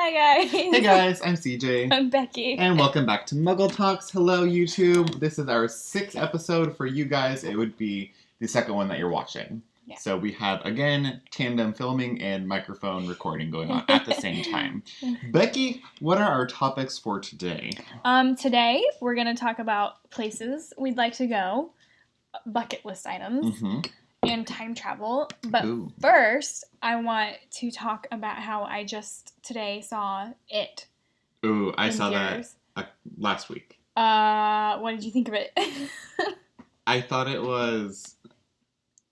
Hi guys. Hey guys, I'm CJ. I'm Becky. And welcome back to Muggle Talks. Hello YouTube. This is our 6th episode for you guys. It would be the second one that you're watching. Yeah. So we have, again, tandem filming and microphone recording going on at the same time. Becky, what are our topics for today? Today we're going to talk about places we'd like to go, bucket list items, and time travel. But first, I want to talk about how I just today saw It. Ooh, I saw that last week. What did you think of it? I thought it was...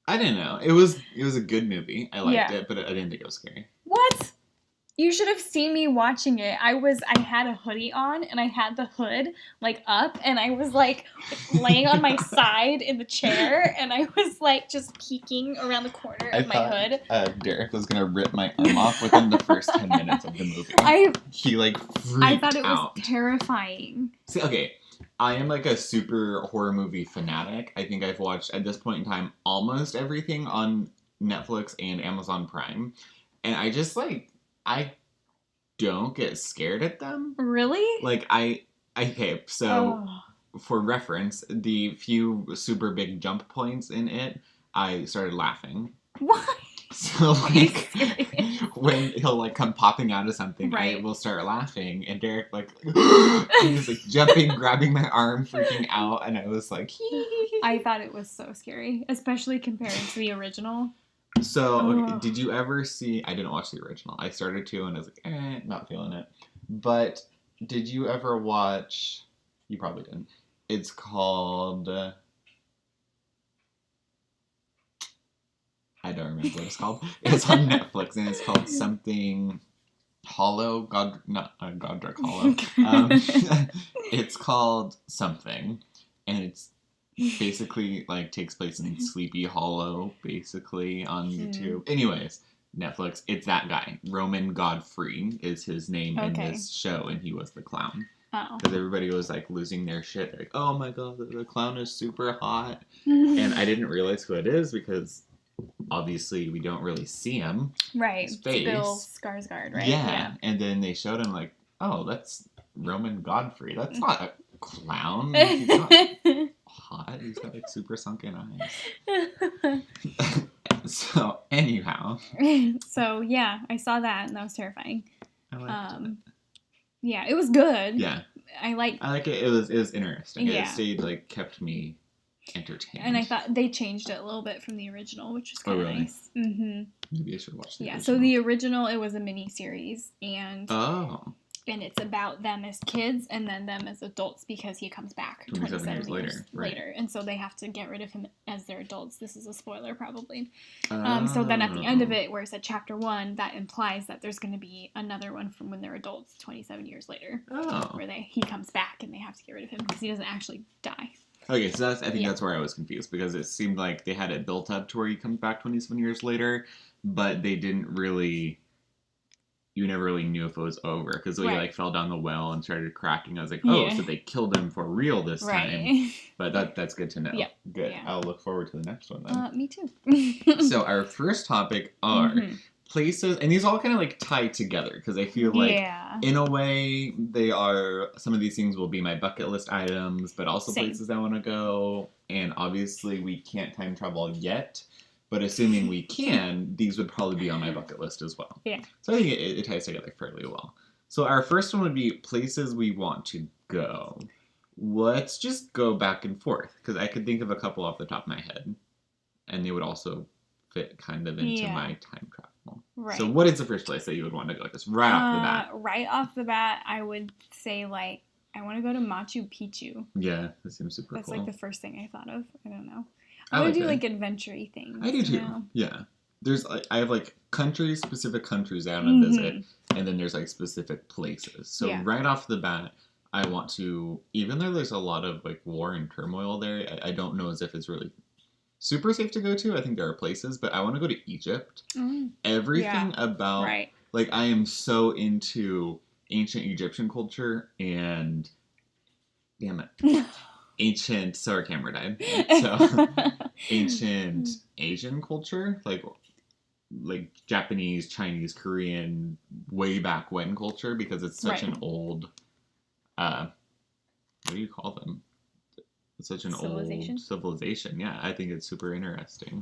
I didn't know. It was a good movie. I liked it, but I didn't think it was scary. What? You should have seen me watching it. I had a hoodie on, and I had the hood, up, and I was, laying on my side in the chair, and I was, just peeking around the corner of my hood. Derek was going to rip my arm off within the first 10 minutes of the movie. He, freaked out. I thought it was terrifying. See, okay, I am, a super horror movie fanatic. I think I've watched, at this point in time, almost everything on Netflix and Amazon Prime, and I just, I don't get scared at them. Really? For reference, the few super big jump points in it, I started laughing. What? So, when he'll, come popping out of something, I will start laughing, and Derek, he's, jumping, grabbing my arm, freaking out, and I was like, I thought it was so scary, especially compared to the original. So, did you ever see... I didn't watch the original. I started to, and I was like, not feeling it. But, did you ever watch... You probably didn't. It's called... I don't remember what it's called. It's on Netflix, and it's called something... Hollow? Godric Hollow. It's called something, and it's... basically, takes place in Sleepy Hollow, basically, on YouTube. Anyways, Netflix, it's that guy. Roman Godfrey is his name in this show, and he was the clown. Because everybody was, losing their shit. Like, oh my god, the clown is super hot. And I didn't realize who it is, because obviously we don't really see him. Right. His face. Bill Skarsgård, right? Yeah. And then they showed him, oh, that's Roman Godfrey. That's not a clown. He's not hot. He's got super sunken eyes. So anyhow. So yeah, I saw that and that was terrifying. I liked it. Yeah, it was good. Yeah. I like it. It was interesting. Yeah. It stayed kept me entertained. And I thought they changed it a little bit from the original, which was kind of nice. Mm-hmm. Maybe I should watch the original. So the original, it was a mini-series, and it's about them as kids and then them as adults, because he comes back 27 years later. And so they have to get rid of him as their adults. This is a spoiler, probably. So then at the end of it, where it said chapter 1, that implies that there's going to be another one from when they're adults 27 years later. Where he comes back and they have to get rid of him because he doesn't actually die. Okay, so I think that's where I was confused, because it seemed like they had it built up to where he comes back 27 years later, but they didn't really... You never really knew if it was over, because when he fell down the well and started cracking, I was like, so they killed him for real this time. But that's good to know. Yep. Good. Yeah. I'll look forward to the next one then. Me too. So our first topic are places, and these all kind of tie together, because I feel in a way they are, some of these things will be my bucket list items, but also places I want to go, and obviously we can't time travel yet. But assuming we can, these would probably be on my bucket list as well. Yeah. So I think it ties together fairly well. So our first one would be places we want to go. Let's just go back and forth, because I could think of a couple off the top of my head. And they would also fit kind of into my time travel. Right. So what is the first place that you would want to go? Just right off the bat. Right off the bat, I would say, I want to go to Machu Picchu. Yeah, that seems super cool. That's the first thing I thought of. I don't know. I want to do adventure-y things. I do too. Yeah. There's I have specific countries I want to visit, and then there's specific places. So right off the bat, I want to, even though there's a lot of war and turmoil there, I don't know as if it's really super safe to go to. I think there are places, but I want to go to Egypt. Everything about I am so into ancient Egyptian culture and damn it. So our camera died. So, ancient Asian culture, like Japanese, Chinese, Korean, way back when culture, because it's such an old, what do you call them? It's such an old civilization. Yeah, I think it's super interesting.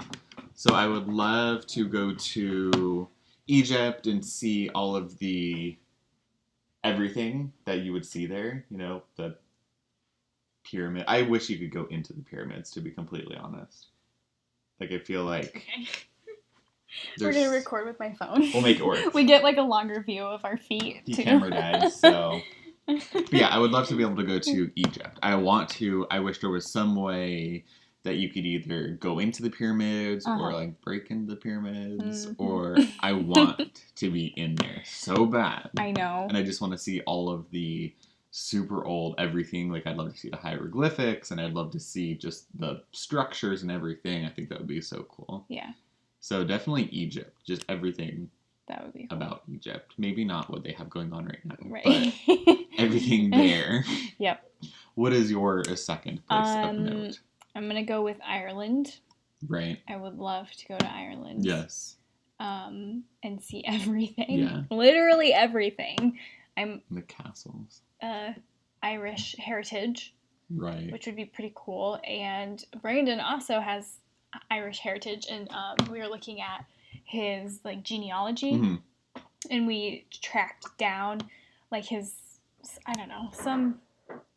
So I would love to go to Egypt and see all of the everything that you would see there. You know, the pyramid. I wish you could go into the pyramids, to be completely honest. Like, I feel like... Okay. We're going to record with my phone. We'll make it work. We get, like, a longer view of our feet, too. Camera died, so... But yeah, I would love to be able to go to Egypt. I wish there was some way that you could either go into the pyramids or like break into the pyramids, or I want to be in there so bad. I know. And I just want to see all of the super old everything. Like, I'd love to see the hieroglyphics, and I'd love to see just the structures and everything. I think that would be so cool. Yeah. So definitely Egypt. Just everything. That would be cool. About Egypt. Maybe not what they have going on right now. Right. But everything there. Yep. What is your second place of note? I'm going to go with Ireland. Right. I would love to go to Ireland. Yes. And see everything. Yeah. Literally everything. The castles. Irish heritage. Right. Which would be pretty cool. And Brandon also has Irish heritage, and we were looking at his like genealogy, and we tracked down like his, I don't know, some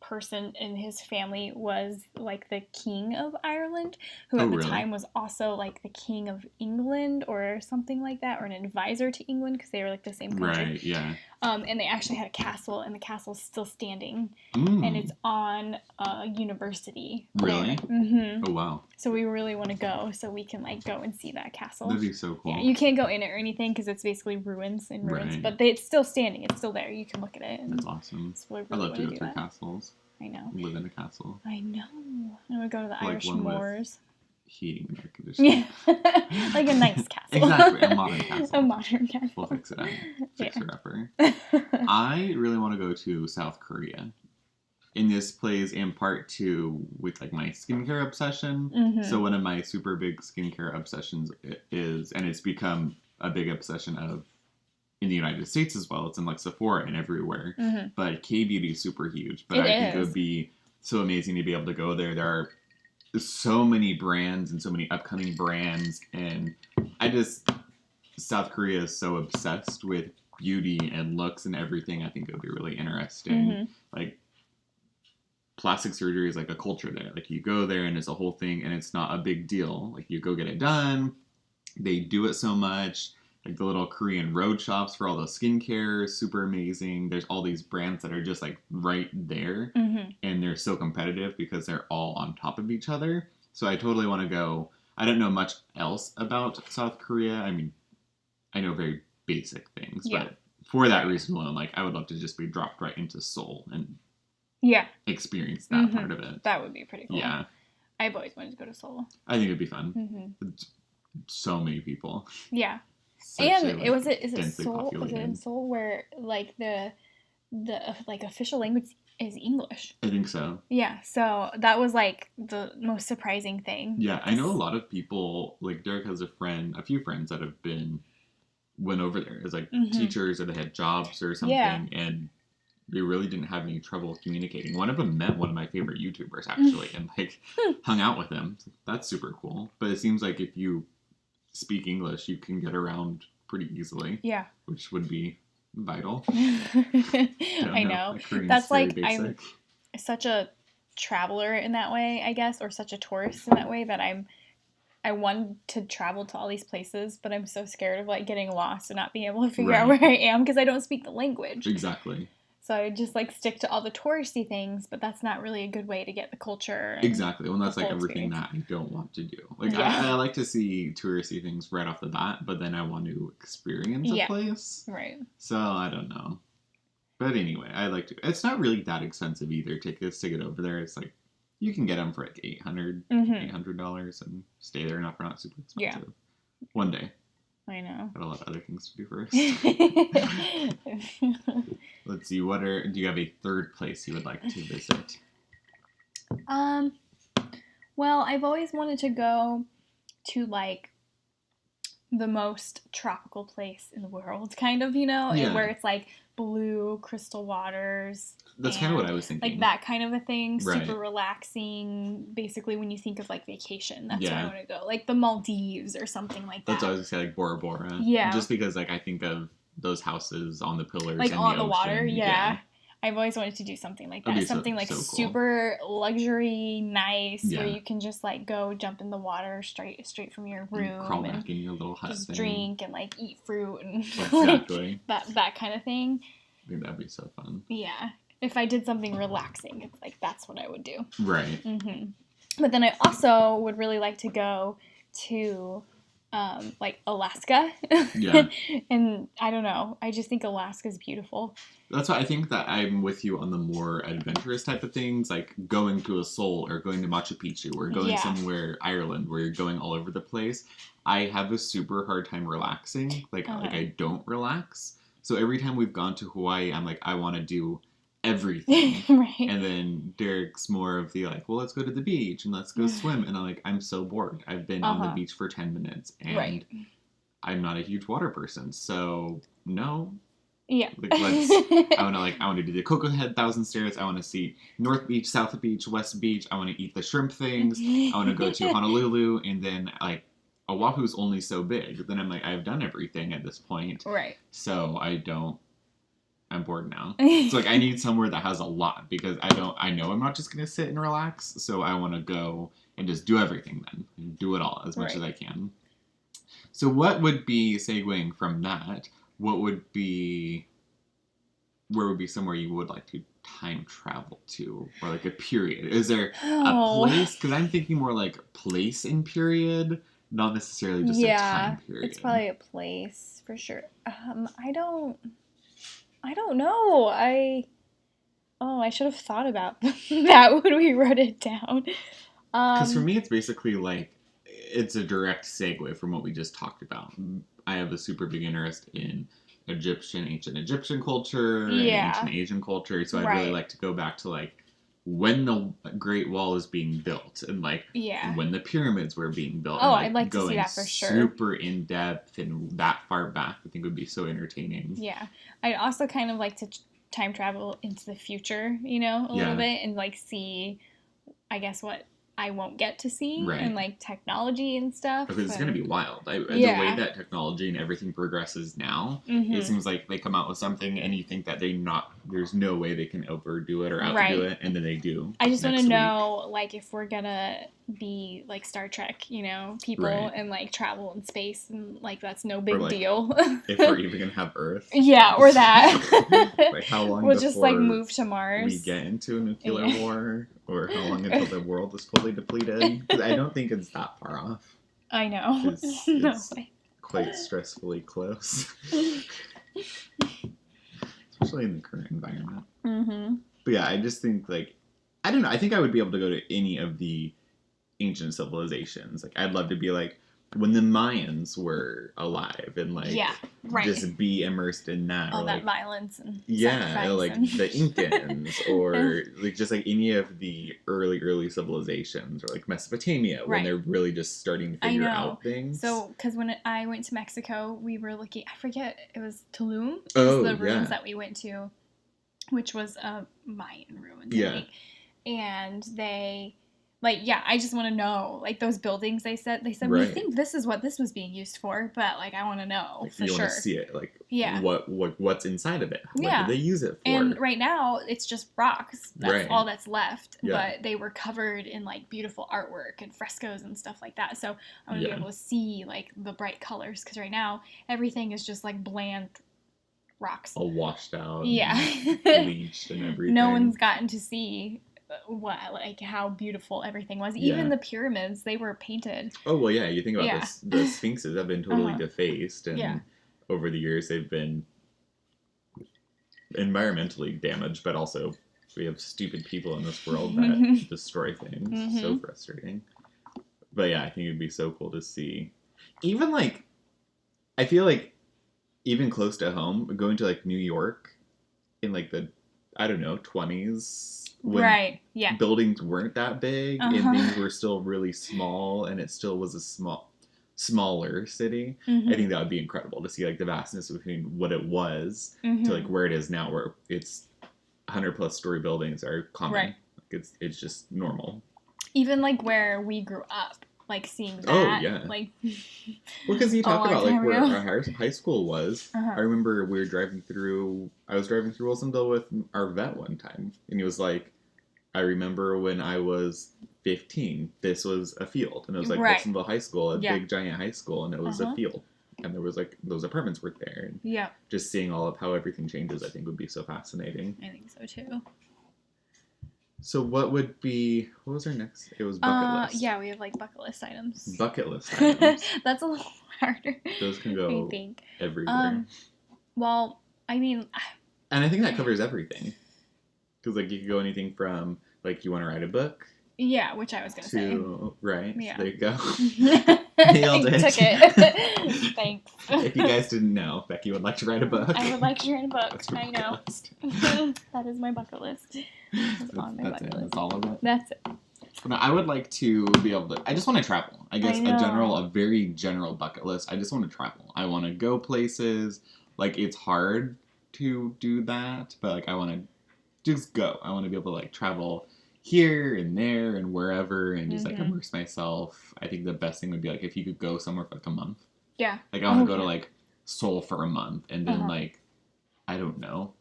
person in his family was like the king of Ireland, who at the time was also like the king of England or something like that, or an advisor to England, because they were like the same country. Right, yeah. And they actually had a castle, and the castle's still standing, and it's on a university. Really? Mm-hmm. Oh, wow. So we really want to go, so we can like go and see that castle. That'd be so cool. Yeah, you can't go in it or anything because it's basically ruins and ruins, right. but it's still standing. It's still there. You can look at it. That's awesome. So really I love to go through castles. I know. Live in a castle. I know. I would go to the Irish moors. Heating and air conditioning. Yeah. Like a nice castle. Exactly. A modern castle. A modern castle. We'll fix it up. Fixer-upper. I really want to go to South Korea. And this plays in part to with like my skincare obsession. So one of my super big skincare obsessions is, and it's become a big obsession of in the United States as well. It's in like Sephora and everywhere. But K-beauty is super huge. But I think it would be so amazing to be able to go there. There are so many brands and so many upcoming brands, and South Korea is so obsessed with beauty and looks and everything. I think it would be really interesting. Like, plastic surgery is like a culture there. Like, you go there and it's a whole thing, and it's not a big deal. Like, you go get it done. They do it so much. Like, the little Korean road shops for all the skincare is super amazing. There's all these brands that are just like right there, and they're so competitive because they're all on top of each other. So I totally want to go. I don't know much else about South Korea. I mean, I know very basic things, but for that reason alone, like, I would love to just be dropped right into Seoul and experience that part of it. That would be pretty cool. Yeah. I've always wanted to go to Seoul. I think it'd be fun. So many people. Yeah. And is it Seoul? Is it in Seoul where like the like official language is English? I think so. Yeah, so that was like the most surprising thing. Yeah, I know a lot of people. Like, Derek has a few friends that have went over there as like teachers, or they had jobs or something, and they really didn't have any trouble communicating. One of them met one of my favorite YouTubers actually, and like hung out with him. That's super cool. But it seems like if you speak English, you can get around pretty easily. Yeah. Which would be vital. I know. That's like, basic. I'm such a traveler in that way, I guess, or such a tourist in that way, that I want to travel to all these places, but I'm so scared of like getting lost and not being able to figure out where I am because I don't speak the language. Exactly. So I just like stick to all the touristy things, but that's not really a good way to get the culture. Exactly. Well, that's like everything that I don't want to do. Like, I like to see touristy things right off the bat, but then I want to experience a place. Right. So I don't know. But anyway, I like to. It's not really that expensive either. Tickets to get over there. It's like you can get them for like $800 and stay there for not super expensive. Yeah. One day. I know. Got a lot of other things to do first. Let's see. Do you have a third place you would like to visit? Well, I've always wanted to go to like the most tropical place in the world, kind of, where it's like blue crystal waters. That's kind of what I was thinking. Like that kind of a thing. Right. Super relaxing. Basically, when you think of like vacation, that's where I want to go. Like the Maldives or something like that. That's what I was going to say, like Bora Bora. Yeah. Just because like I think of those houses on the pillars. Like and on the water, yeah. I've always wanted to do something like that. Something so cool. Super luxury, nice, where you can just like go jump in the water straight from your room and crawl back in your little hut. Just drink and like eat fruit and exactly. that kind of thing. I think that'd be so fun. Yeah, if I did something relaxing, it's like that's what I would do. Right. Mm-hmm. But then I also would really like to go to. Like Alaska. Yeah. And I don't know. I just think Alaska's beautiful. That's why I think that I'm with you on the more adventurous type of things, like going to a Seoul or going to Machu Picchu or going somewhere, Ireland, where you're going all over the place. I have a super hard time relaxing. Like I don't relax. So every time we've gone to Hawaii, I'm like, I want to do everything. Right. And then Derek's more of the like, well, let's go to the beach and let's go swim. And I'm like, I'm so bored. I've been on the beach for 10 minutes and I'm not a huge water person. So no. Yeah. Like, I want to do the Cocoa Head 1,000 Stairs. I want to see North Beach, South Beach, West Beach. I want to eat the shrimp things. I want to go to Honolulu. And then like Oahu's only so big. Then I'm like, I've done everything at this point. Right. So I'm bored now. It's like I need somewhere that has a lot because I know I'm not just going to sit and relax. So I want to go and just do everything then. Do it all as much as I can. So what would be, segueing from that, where would be somewhere you would like to time travel to? Or like a period? Is there a place? Because I'm thinking more like place in period, not necessarily just a time period. It's probably a place for sure. I don't know. I should have thought about that when we wrote it down. Because for me, it's basically like, it's a direct segue from what we just talked about. I have a super big interest in ancient Egyptian culture, and ancient Asian culture, so I'd really like to go back to like when the Great Wall is being built and like when the pyramids were being built. Oh, I'd like to see that for sure. Super in depth and that far back, I think would be so entertaining. Yeah, I'd also kind of like to time travel into the future, a little bit, and like see, I guess, what I won't get to see, and like technology and stuff. Because it's going to be wild. The way that technology and everything progresses now, it seems like they come out with something and you think that there's no way they can overdo it or outdo it, and then they do. I just want to know, like, if we're going to be like Star Trek, people and like travel in space and like that's no big deal. If we're even going to have Earth. Yeah, or that. Like how long we'll just like move to Mars. We get into a nuclear war, or how long until the world is fully depleted? Because I don't think it's that far off. I know. It's quite stressfully close. Especially in the current environment. Mm-hmm. But yeah, I just think like, I don't know, I think I would be able to go to any of the ancient civilizations. Like I'd love to be like when the Mayans were alive and like just be immersed in that. All that violence and like the Incans or like just like any of the early civilizations or like Mesopotamia when they're really just starting to figure out things. So because when I went to Mexico, we were looking, I forget, it was Tulum. The ruins that we went to, which was a Mayan ruin. Yeah. And they I just want to know, like, those buildings they said, we think this is what this was being used for, but, like, I want to know, for sure. You want to see it, like, what's inside of it. What did they use it for? And right now, it's just rocks. That's all that's left, but they were covered in, like, beautiful artwork and frescoes and stuff like that, so I want to be able to see, like, the bright colors, because right now, everything is just, like, bland rocks. All washed out. And bleached and everything. No one's gotten to see how beautiful everything was. Even the pyramids, they were painted. Oh well, yeah. You think about this, the sphinxes have been totally defaced, and over the years they've been environmentally damaged, but also we have stupid people in this world that destroy things. So frustrating. But yeah, I think it'd be so cool to see. Even like, I feel like even close to home, going to like New York in like the 20s. When buildings weren't that big and things were still really small and it still was a smaller city, I think that would be incredible to see like the vastness between what it was to like where it is now, where it's 100+ story buildings are common. Right. Like it's just normal. Even like where we grew up, like seeing that. Oh yeah. Like. Well, because you talk about like where our high school was. I remember I was driving through Wilsonville with our vet one time, and he was like, I remember when I was 15, this was a field. And it was like Wilsonville High School, a big giant high school, and it was a field. And there was like, those apartments were there. And just seeing all of how everything changes, I think would be so fascinating. I think so too. So what was our next? It was bucket list. Yeah, we have like bucket list items. Bucket list items. That's a little harder. Those can go everywhere. Well, I mean. And I think that covers everything. Because like you could go anything from like you want to write a book. Yeah, which I was going to say. Right. Yeah. So there you go. Nailed it. Took it. Thanks. If you guys didn't know, Becky would like to write a book. I would like to write a book. I know. That is my bucket list. That's on my bucket list. That's all of it? That's it. No, I would like to be able to... I just want to travel. I guess a very general bucket list. I just want to travel. I want to go places. Like, it's hard to do that, but like I want to just go. I want to be able to like travel here and there and wherever and just like immerse myself. I think the best thing would be like if you could go somewhere for like a month. Yeah. Like I want to go to like Seoul for a month and then like, I don't know,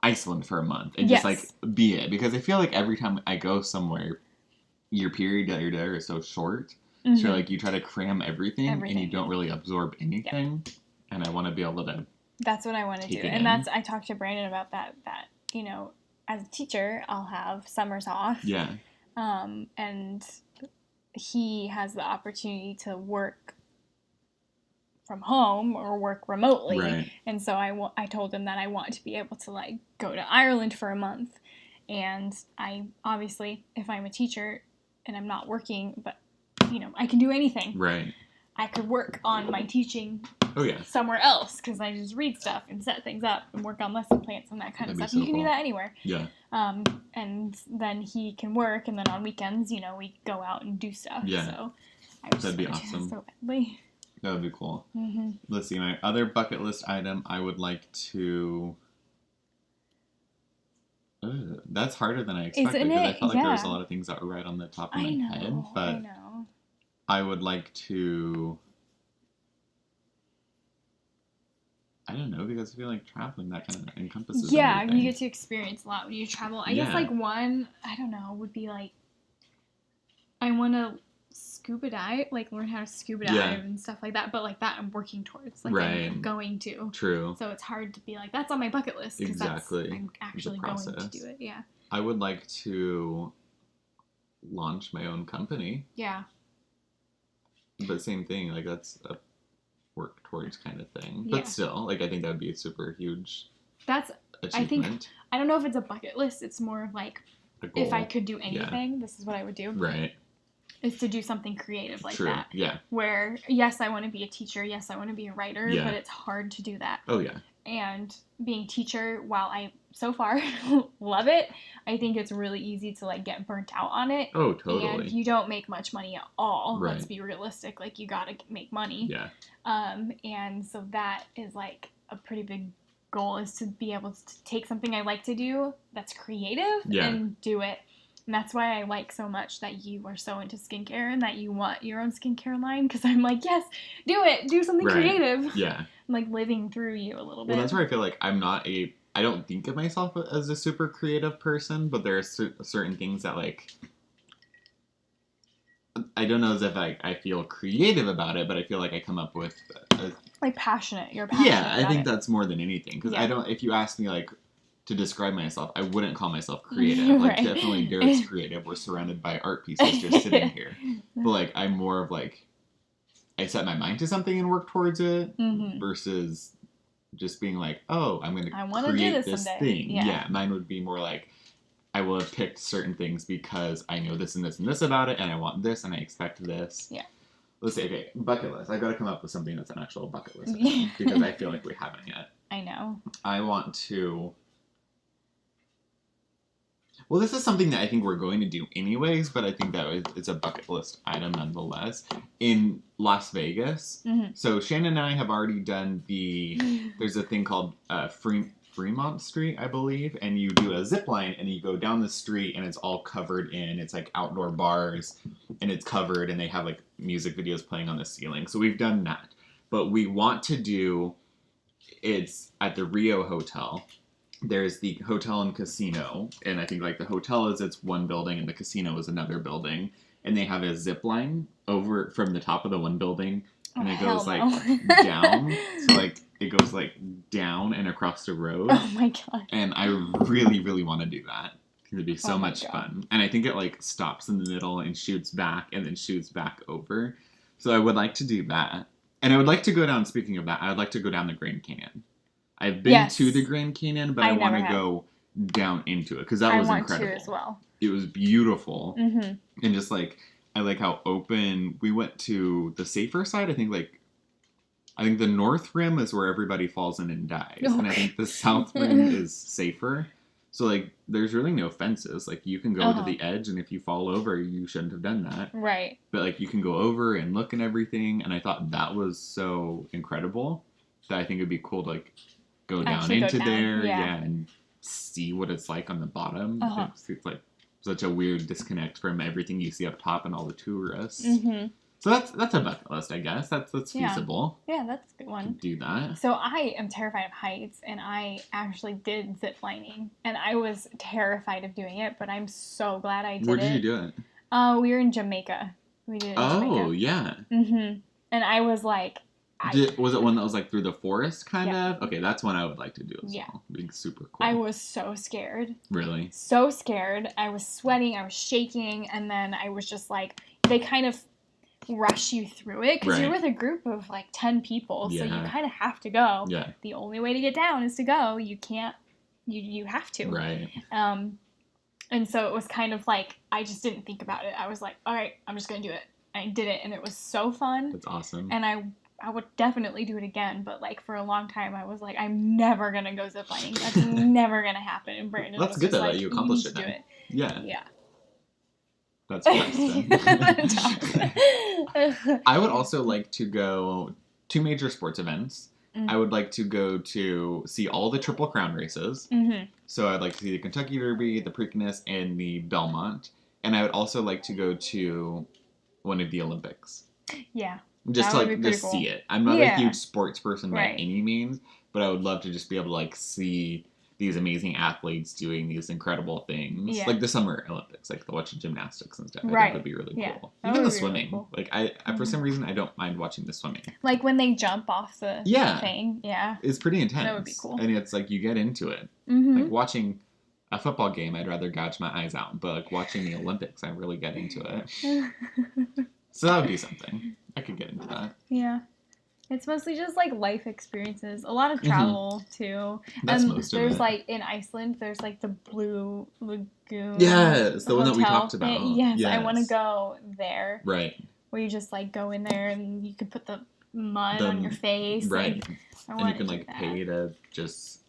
Iceland for a month and just like be it. Because I feel like every time I go somewhere, your period that you're there is so short. So like you try to cram everything and you don't really absorb anything. Yeah. And I want to be able to. That's what I want to do. And I talked to Brandon about that, you know, as a teacher, I'll have summers off. Yeah. And he has the opportunity to work from home or work remotely. Right. And so I told him that I want to be able to like go to Ireland for a month. And I obviously, if I'm a teacher and I'm not working, but you know, I can do anything. Right. I could work on my teaching somewhere else because I just read stuff and set things up and work on lesson plans and that kind of stuff. So you can do that anywhere. Yeah. And then he can work, and then on weekends, you know, we go out and do stuff. Yeah. So that'd be awesome. So badly. That would be cool. Mm-hmm. Let's see. My other bucket list item, I would like to. That's harder than I expected because I felt like there was a lot of things that were right on the top of my head. But I know. I would like to. I don't know, because I feel like traveling, that kind of encompasses everything. You get to experience a lot when you travel. I guess, like, one, I don't know, would be, like, I want to scuba dive, like, learn how to scuba dive and stuff like that. But, like, that I'm working towards. Like, I'm going to. True. So it's hard to be like, that's on my bucket list. Because I'm actually going to do it, yeah. I would like to launch my own company. Yeah. But same thing, like, that's a work towards kind of thing. Yeah. But still, like, I think that would be a super huge achievement. I don't know if it's a bucket list. It's more of like, if I could do anything, this is what I would do. Right. Is to do something creative like that. Yeah. Where, yes, I want to be a teacher. Yes, I want to be a writer. Yeah. But it's hard to do that. Oh, yeah. And being a teacher, while I, so far, love it, I think it's really easy to, like, get burnt out on it. Oh, totally. And you don't make much money at all. Right. Let's be realistic. Like, you gotta make money. Yeah. And so that is, like, a pretty big goal, is to be able to take something I like to do that's creative and do it. And that's why I like so much that you are so into skincare and that you want your own skincare line. Because I'm like, yes, do it. Do something creative. Yeah. I'm like living through you a little bit. Well, that's where I feel like I don't think of myself as a super creative person, but there are certain things that, like, I don't know as if I feel creative about it, but I feel like I come up with like passionate. You're passionate. Yeah, I think that's more than anything. Because if you ask me, like, to describe myself, I wouldn't call myself creative. Like, definitely Derek's creative. We're surrounded by art pieces just sitting here. But, like, I'm more of, like, I set my mind to something and work towards it versus just being like, oh, I'm going to create this thing. Yeah, mine would be more like, I will have picked certain things because I know this and this and this about it, and I want this, and I expect this. Yeah. Let's say, okay, bucket list. I've got to come up with something that's an actual bucket list because I feel like we haven't yet. I know. I want to... Well, this is something that I think we're going to do anyways, but I think that it's a bucket list item nonetheless. In Las Vegas, so Shannon and I have already done there's a thing called Fremont Street, I believe, and you do a zip line and you go down the street and it's all covered in, it's like outdoor bars and it's covered and they have like music videos playing on the ceiling. So we've done that. But we want to do, it's at the Rio Hotel. There's the hotel and casino, and I think like the hotel is its one building and the casino is another building, and they have a zip line over from the top of the one building, and it goes like down, so like it goes like down and across the road. Oh my god! And I really, really want to do that. It'd be so much fun, and I think it like stops in the middle and shoots back and then shoots back over. So I would like to do that, and I would like to go down. Speaking of that, I would like to go down the Grand Canyon. I've been to the Grand Canyon, but I want to go down into it because that was incredible. I want to as well. It was beautiful, and just like I like how open we went to the safer side. I think the North Rim is where everybody falls in and dies, and I think the South Rim is safer. So like, there's really no fences. Like you can go to the edge, and if you fall over, you shouldn't have done that. Right. But like you can go over and look and everything, and I thought that was so incredible that I think it'd be cool to like. Go down into there, and see what it's like on the bottom. It's like such a weird disconnect from everything you see up top and all the tourists. So that's a bucket list, I guess. That's feasible. Yeah, that's a good one. Do that. So I am terrified of heights, and I actually did zip lining, and I was terrified of doing it, but I'm so glad I did it. Where did you do it? We were in Jamaica. We did it in Jamaica. Oh, yeah. And I was like. Was it one that was like through the forest kind of? Okay, that's one I would like to do as well. Being super cool. I was so scared. Really? So scared. I was sweating. I was shaking. And then I was just like, they kind of rush you through it because you're with a group of like 10 people. So you kind of have to go. Yeah. The only way to get down is to go. You can't, you have to. Right. And so it was kind of like, I just didn't think about it. I was like, all right, I'm just going to do it. I did it. And it was so fun. That's awesome. And I would definitely do it again, but like for a long time I was like, I'm never gonna go ziplining. That's never gonna happen. And Brandon that's was good just that you accomplished it. Do it. Yeah. Yeah. That's nice. I would also like to go to major sports events. I would like to go to see all the Triple Crown races. So I'd like to see the Kentucky Derby, the Preakness, and the Belmont. And I would also like to go to one of the Olympics. Yeah. Just to like just see it. I'm not a huge sports person by any means, but I would love to just be able to like see these amazing athletes doing these incredible things. Yeah. Like the Summer Olympics, like watching gymnastics and stuff. I think would be really cool. Even the swimming. Really cool. Like I for some reason I don't mind watching the swimming. Like when they jump off the thing. Yeah. It's pretty intense. That would be cool. And it's like you get into it. Like watching a football game, I'd rather gouge my eyes out. But like watching the Olympics, I really get into it. So that would be something. I could get into that. Yeah. It's mostly just like life experiences. A lot of travel too. That's most of it. There's like in Iceland, there's like the Blue Lagoon. Yes, the one that we talked about. Yes, I want to go there. Right. Where you just like go in there and you can put the mud on your face. Right. And you can like pay to just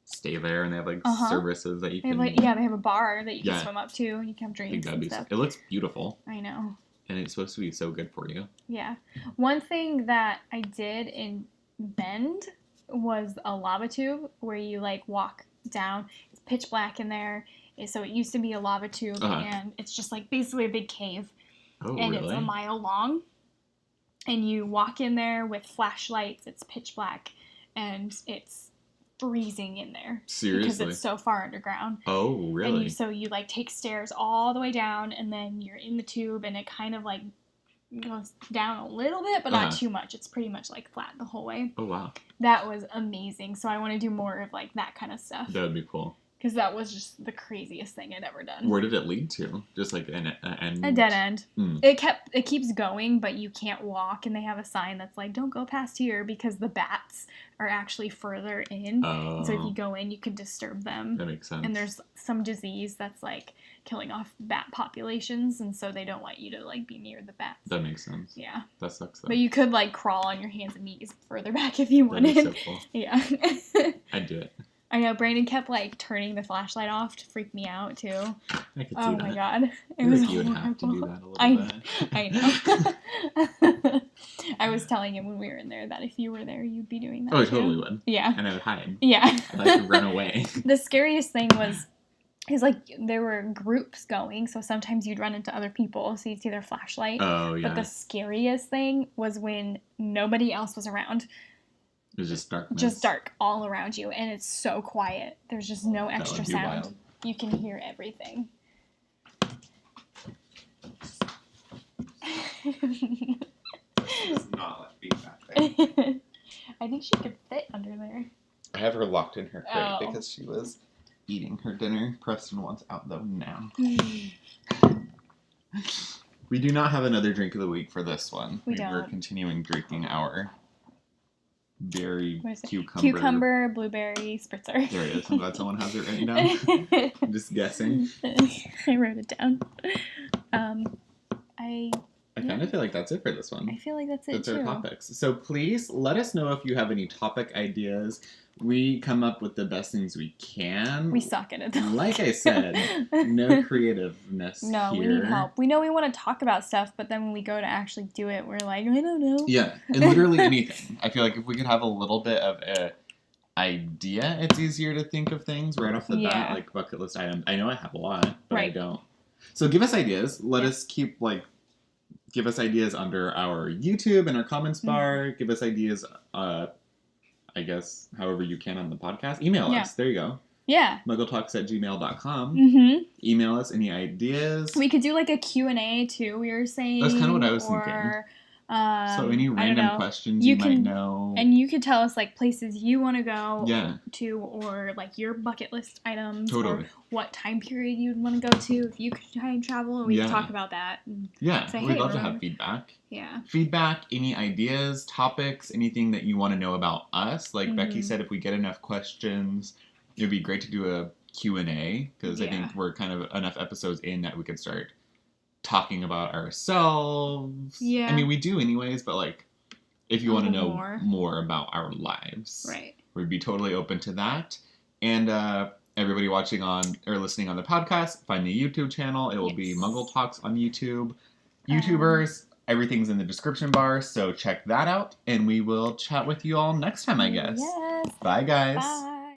stay there, and they have like services that you can. They have a bar that you can swim up to, and you can have drinks and stuff. It looks beautiful. I know. And it's supposed to be so good for you. Yeah. One thing that I did in Bend was a lava tube where you like walk down. It's pitch black in there. So it used to be a lava tube and it's just like basically a big cave. Oh, and really? It's a mile long. And you walk in there with flashlights. It's pitch black and it's freezing in there. Seriously? Because it's so far underground. Oh, really? And so you like take stairs all the way down and then you're in the tube and it kind of like goes down a little bit, but not too much. It's pretty much like flat the whole way. Oh, wow. That was amazing. So I want to do more of like that kind of stuff. That would be cool. Because that was just the craziest thing I'd ever done. Where did it lead to? Just like an end? A dead end. It keeps going, but you can't walk, and they have a sign that's like, don't go past here because the bats are actually further in. Oh. So if you go in, you can disturb them. That makes sense. And there's some disease that's like killing off bat populations, and so they don't want you to like be near the bats. That makes sense. Yeah. That sucks though. But you could like crawl on your hands and knees further back if you wanted. That'd be so cool. Yeah. I'd do it. I know, Brandon kept, like, turning the flashlight off to freak me out, too. I could see that. Oh, my God. It was you would have to do that a little bit. I know. I was telling him when we were in there that if you were there, you'd be doing that, Oh, I totally would. Yeah. And I would hide. Yeah. I'd like to run away. The scariest thing was, like, there were groups going, so sometimes you'd run into other people, so you'd see their flashlight. Oh, yeah. But the scariest thing was when nobody else was around. It was just darkness. Just dark all around you, and it's so quiet. There's just no extra sound. Wild. You can hear everything. Does not let feedback there. I think she could fit under there. I have her locked in her crate because she was eating her dinner. Preston wants out though now. We do not have another drink of the week for this one. We're continuing drinking our berry cucumber blueberry spritzer. There it is. I'm glad someone has it written down. I'm just guessing. I wrote it down. I kind of feel like that's it for this one. I feel like that's it That's too. our topics. So please let us know if you have any topic ideas. We come up with the best things we can. We suck at it though. Like I said, no creativeness No, here. we need help. We know we want to talk about stuff, but then when we go to actually do it, we're like, I don't know. Yeah, and literally anything. I feel like if we could have a little bit of a idea, it's easier to think of things right off the bat, like bucket list items. I know I have a lot, but I don't. So give us ideas. Let us keep, give us ideas under our YouTube and our comments bar. Give us ideas, I guess, however you can on the podcast. Email us. There you go. Yeah. muggletalks@gmail.com. Mm-hmm. Email us any ideas. We could do like a Q&A too, we were saying. That's kind of what I was thinking. So any random questions you might know. And you could tell us like places you want to go to, or like your bucket list items. Totally. Or what time period you'd want to go to if you could time travel, and we could talk about that. And say, we'd love to have feedback. Yeah. Feedback, any ideas, topics, anything that you want to know about us. Like Becky said, if we get enough questions, it would be great to do a Q&A, because I think we're kind of enough episodes in that we could start talking about ourselves. Yeah. I mean, we do anyways, but like, if you want to know more about our lives, we'd be totally open to that. And everybody watching on or listening on the podcast, find the YouTube channel. It will be Muggle Talks on YouTube. YouTubers, everything's in the description bar, so check that out. And we will chat with you all next time, I guess. Yes. Bye, guys. Bye.